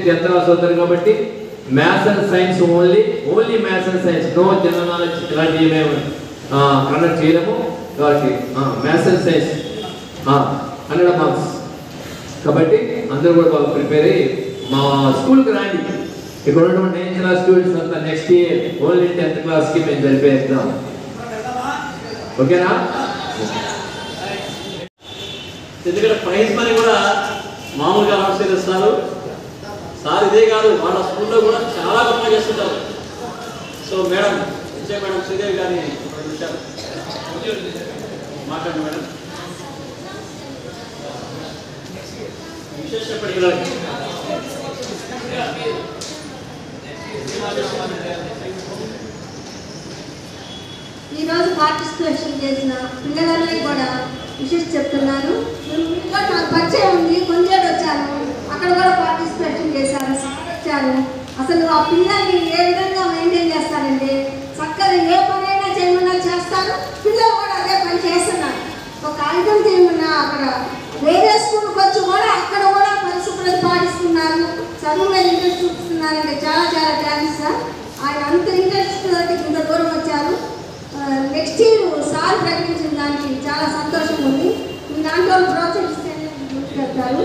10th class అవుతారు కాబట్టి maths and science only maths and science, no general knowledge ఇలాంటివి మేము కండక్ట్ చేయలేము. కాబట్టి మ్యాథ్స్ అండ్ సైన్స్ 100 మార్క్స్ కాబట్టి అందరూ కూడా బాగా ప్రిపేర్ అయ్యి మా స్కూల్కి రండి. ఇక్కడ ఉన్నటువంటి 9th క్లాస్ స్టూడెంట్స్ అంతా నెక్స్ట్ ఇయర్ ఓన్లీ 10th క్లాస్కి మేము జరిపేస్తాం. ఓకేనా? ఎందుకంటే ప్రైజ్ మనీ కూడా మామూలుగా ఆశీర్వదిస్తారు సార్. ఇదే కాదు, వాళ్ళ స్కూల్లో కూడా చాలా గొప్పగా చేస్తుంటారు. So madam Vijay madam Sridevi గారిని 2 నిమిషాలు మాట్లాడండి మేడం. విశేష పిల్లలకి ఈరోజు పార్టిసిపేషన్ చేసిన పిల్లలందరికీ కూడా విశేష చెప్తున్నాను. నాకు పరిచయం ఉంది, కొంచెం వచ్చాను, అక్కడ కూడా పార్టిసిపేషన్ చేశారు, వచ్చారు. అసలు ఆ పిల్లల్ని ఏ విధంగా మెయింటైన్ చేస్తారంటే చక్కగా ఏ పనైనా చేయమన్నా చేస్తారు. పిల్లలు కూడా అదే పని చేస్తున్నారు. ఒక ఐటమ్ చేయమన్నా అక్కడ వేరే స్కూల్కి వచ్చి కూడా అక్కడ కూడా పరిశుభ్రత పాటిస్తున్నారు, చదువు మీద ఇంట్రెస్ట్ చూపిస్తున్నారంటే చాలా చాలా థ్యాంక్స్ సార్. ఆయన అంత ఇంట్రెస్ట్ ఇంత దూరం వచ్చారు. నెక్స్ట్ ఇయర్ సార్ ప్రకటించిన దానికి చాలా సంతోషం ఉంది. మీ దాంట్లో ప్రోత్సహిస్తేనే ముందుకు వెళ్తారు.